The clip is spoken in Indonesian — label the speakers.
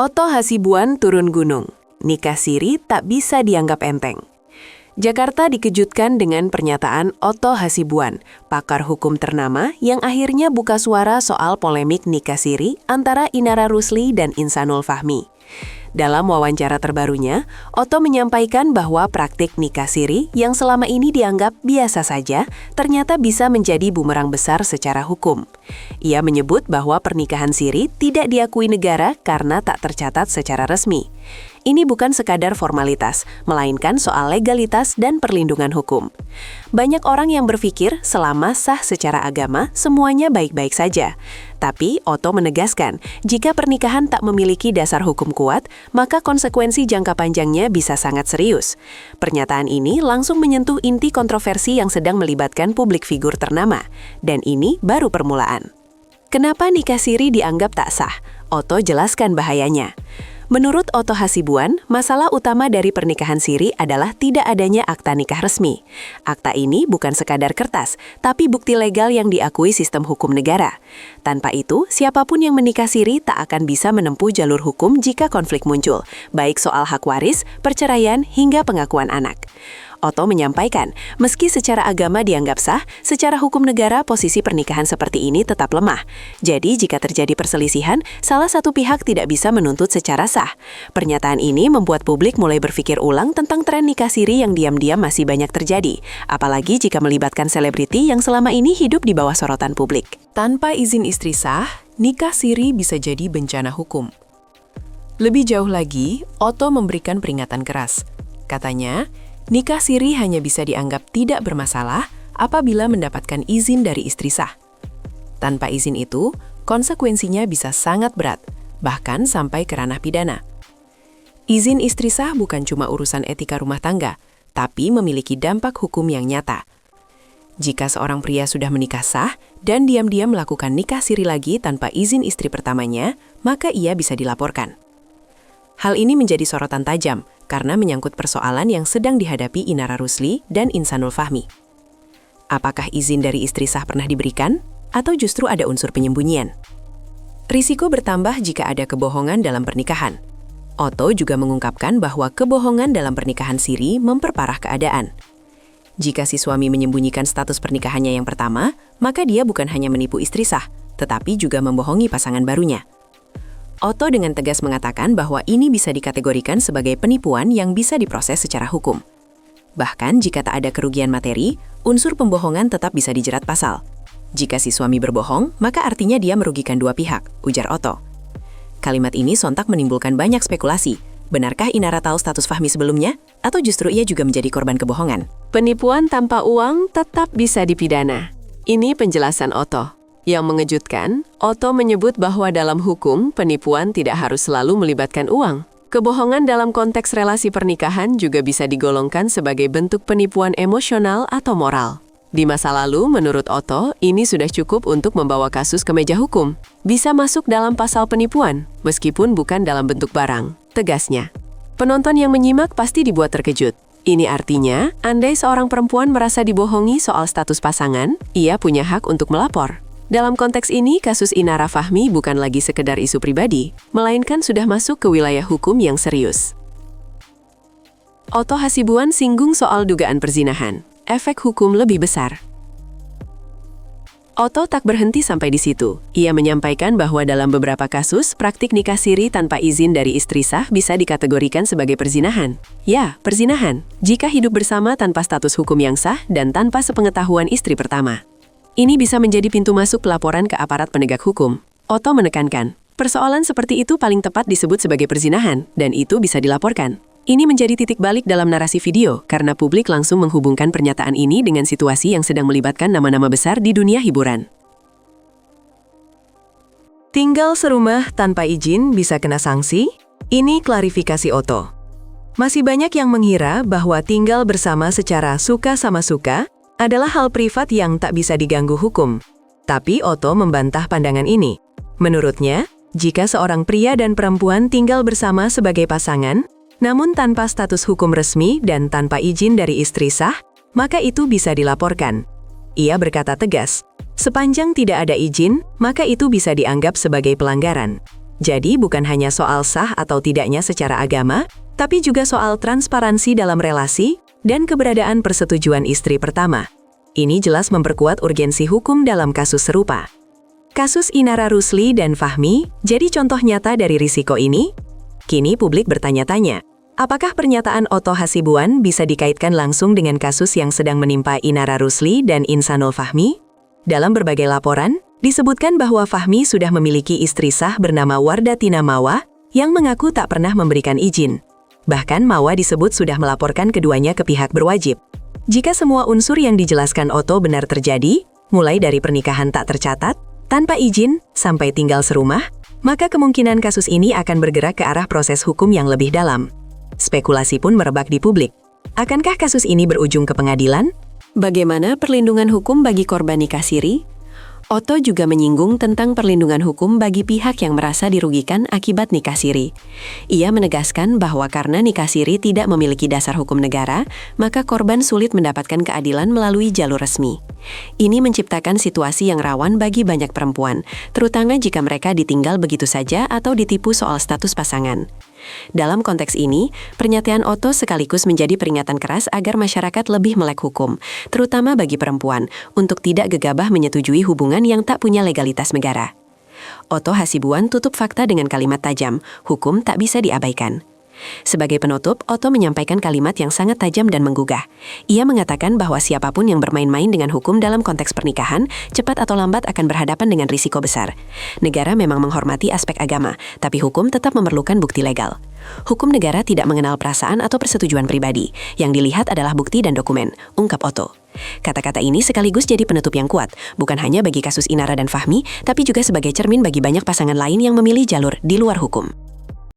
Speaker 1: Otto Hasibuan turun gunung. Nikah siri tak bisa dianggap enteng. Jakarta dikejutkan dengan pernyataan Otto Hasibuan, pakar hukum ternama yang akhirnya buka suara soal polemik nikah siri antara Inara Rusli dan Insanul Fahmi. Dalam wawancara terbarunya, Otto menyampaikan bahwa praktik nikah siri yang selama ini dianggap biasa saja, ternyata bisa menjadi bumerang besar secara hukum. Ia menyebut bahwa pernikahan siri tidak diakui negara karena tak tercatat secara resmi. Ini bukan sekadar formalitas, melainkan soal legalitas dan perlindungan hukum. Banyak orang yang berpikir selama sah secara agama, semuanya baik-baik saja. Tapi Otto menegaskan, jika pernikahan tak memiliki dasar hukum kuat, maka konsekuensi jangka panjangnya bisa sangat serius. Pernyataan ini langsung menyentuh inti kontroversi yang sedang melibatkan publik figur ternama. Dan ini baru permulaan. Kenapa nikah siri dianggap tak sah? Otto jelaskan bahayanya. Menurut Otto Hasibuan, masalah utama dari pernikahan siri adalah tidak adanya akta nikah resmi. Akta ini bukan sekadar kertas, tapi bukti legal yang diakui sistem hukum negara. Tanpa itu, siapapun yang menikah siri tak akan bisa menempuh jalur hukum jika konflik muncul, baik soal hak waris, perceraian, hingga pengakuan anak. Otto menyampaikan, meski secara agama dianggap sah, secara hukum negara posisi pernikahan seperti ini tetap lemah. Jadi jika terjadi perselisihan, salah satu pihak tidak bisa menuntut secara sah. Pernyataan ini membuat publik mulai berpikir ulang tentang tren nikah siri yang diam-diam masih banyak terjadi, apalagi jika melibatkan selebriti yang selama ini hidup di bawah sorotan publik.
Speaker 2: Tanpa izin istri sah, nikah siri bisa jadi bencana hukum. Lebih jauh lagi, Otto memberikan peringatan keras. Katanya, nikah siri hanya bisa dianggap tidak bermasalah apabila mendapatkan izin dari istri sah. Tanpa izin itu, konsekuensinya bisa sangat berat, bahkan sampai ke ranah pidana. Izin istri sah bukan cuma urusan etika rumah tangga, tapi memiliki dampak hukum yang nyata. Jika seorang pria sudah menikah sah dan diam-diam melakukan nikah siri lagi tanpa izin istri pertamanya, maka ia bisa dilaporkan. Hal ini menjadi sorotan tajam karena menyangkut persoalan yang sedang dihadapi Inara Rusli dan Insanul Fahmi. Apakah izin dari istri sah pernah diberikan, atau justru ada unsur penyembunyian? Risiko bertambah jika ada kebohongan dalam pernikahan. Otto juga mengungkapkan bahwa kebohongan dalam pernikahan siri memperparah keadaan. Jika si suami menyembunyikan status pernikahannya yang pertama, maka dia bukan hanya menipu istri sah, tetapi juga membohongi pasangan barunya. Otto dengan tegas mengatakan bahwa ini bisa dikategorikan sebagai penipuan yang bisa diproses secara hukum. Bahkan jika tak ada kerugian materi, unsur pembohongan tetap bisa dijerat pasal. Jika si suami berbohong, maka artinya dia merugikan dua pihak, ujar Otto. Kalimat ini sontak menimbulkan banyak spekulasi. Benarkah Inara tahu status Fahmi sebelumnya? Atau justru ia juga menjadi korban kebohongan?
Speaker 1: Penipuan tanpa uang tetap bisa dipidana. Ini penjelasan Otto. Yang mengejutkan, Otto menyebut bahwa dalam hukum, penipuan tidak harus selalu melibatkan uang. Kebohongan dalam konteks relasi pernikahan juga bisa digolongkan sebagai bentuk penipuan emosional atau moral. Di masa lalu, menurut Otto, ini sudah cukup untuk membawa kasus ke meja hukum. Bisa masuk dalam pasal penipuan, meskipun bukan dalam bentuk barang, tegasnya. Penonton yang menyimak pasti dibuat terkejut. Ini artinya, andai seorang perempuan merasa dibohongi soal status pasangan, ia punya hak untuk melapor. Dalam konteks ini, kasus Inara Fahmi bukan lagi sekedar isu pribadi, melainkan sudah masuk ke wilayah hukum yang serius. Otto Hasibuan singgung soal dugaan perzinahan, efek hukum lebih besar. Otto tak berhenti sampai di situ. Ia menyampaikan bahwa dalam beberapa kasus, praktik nikah siri tanpa izin dari istri sah bisa dikategorikan sebagai perzinahan. Ya, perzinahan, jika hidup bersama tanpa status hukum yang sah dan tanpa sepengetahuan istri pertama. Ini bisa menjadi pintu masuk pelaporan ke aparat penegak hukum. Otto menekankan, persoalan seperti itu paling tepat disebut sebagai perzinahan, dan itu bisa dilaporkan. Ini menjadi titik balik dalam narasi video, karena publik langsung menghubungkan pernyataan ini dengan situasi yang sedang melibatkan nama-nama besar di dunia hiburan.
Speaker 2: Tinggal serumah tanpa izin bisa kena sanksi? Ini klarifikasi Otto. Masih banyak yang mengira bahwa tinggal bersama secara suka sama suka adalah hal privat yang tak bisa diganggu hukum. Tapi Otto membantah pandangan ini. Menurutnya, jika seorang pria dan perempuan tinggal bersama sebagai pasangan, namun tanpa status hukum resmi dan tanpa izin dari istri sah, maka itu bisa dilaporkan. Ia berkata tegas, sepanjang tidak ada izin, maka itu bisa dianggap sebagai pelanggaran.
Speaker 1: Jadi bukan hanya soal sah atau tidaknya secara agama, tapi juga soal transparansi dalam relasi dan keberadaan persetujuan istri pertama. Ini jelas memperkuat urgensi hukum dalam kasus serupa. Kasus Inara Rusli dan Fahmi jadi contoh nyata dari risiko ini. Kini publik bertanya-tanya, apakah pernyataan Otto Hasibuan bisa dikaitkan langsung dengan kasus yang sedang menimpa Inara Rusli dan Insanul Fahmi? Dalam berbagai laporan, disebutkan bahwa Fahmi sudah memiliki istri sah bernama Wardatina Mawa yang mengaku tak pernah memberikan izin. Bahkan Mawa disebut sudah melaporkan keduanya ke pihak berwajib. Jika semua unsur yang dijelaskan Otto benar terjadi, mulai dari pernikahan tak tercatat, tanpa izin, sampai tinggal serumah, maka kemungkinan kasus ini akan bergerak ke arah proses hukum yang lebih dalam. Spekulasi pun merebak di publik. Akankah kasus ini berujung ke pengadilan? Bagaimana perlindungan hukum bagi korban nikah siri? Otto juga menyinggung tentang perlindungan hukum bagi pihak yang merasa dirugikan akibat nikah siri. Ia menegaskan bahwa karena nikah siri tidak memiliki dasar hukum negara, maka korban sulit mendapatkan keadilan melalui jalur resmi. Ini menciptakan situasi yang rawan bagi banyak perempuan, terutama jika mereka ditinggal begitu saja atau ditipu soal status pasangan. Dalam konteks ini, pernyataan Otto sekaligus menjadi peringatan keras agar masyarakat lebih melek hukum, terutama bagi perempuan, untuk tidak gegabah menyetujui hubungan yang tak punya legalitas negara. Otto Hasibuan tutup fakta dengan kalimat tajam, hukum tak bisa diabaikan. Sebagai penutup, Otto menyampaikan kalimat yang sangat tajam dan menggugah. Ia mengatakan bahwa siapapun yang bermain-main dengan hukum dalam konteks pernikahan, cepat atau lambat akan berhadapan dengan risiko besar. Negara memang menghormati aspek agama, tapi hukum tetap memerlukan bukti legal. Hukum negara tidak mengenal perasaan atau persetujuan pribadi. Yang dilihat adalah bukti dan dokumen, ungkap Otto. Kata-kata ini sekaligus jadi penutup yang kuat, bukan hanya bagi kasus Inara dan Fahmi, tapi juga sebagai cermin bagi banyak pasangan lain yang memilih jalur di luar hukum.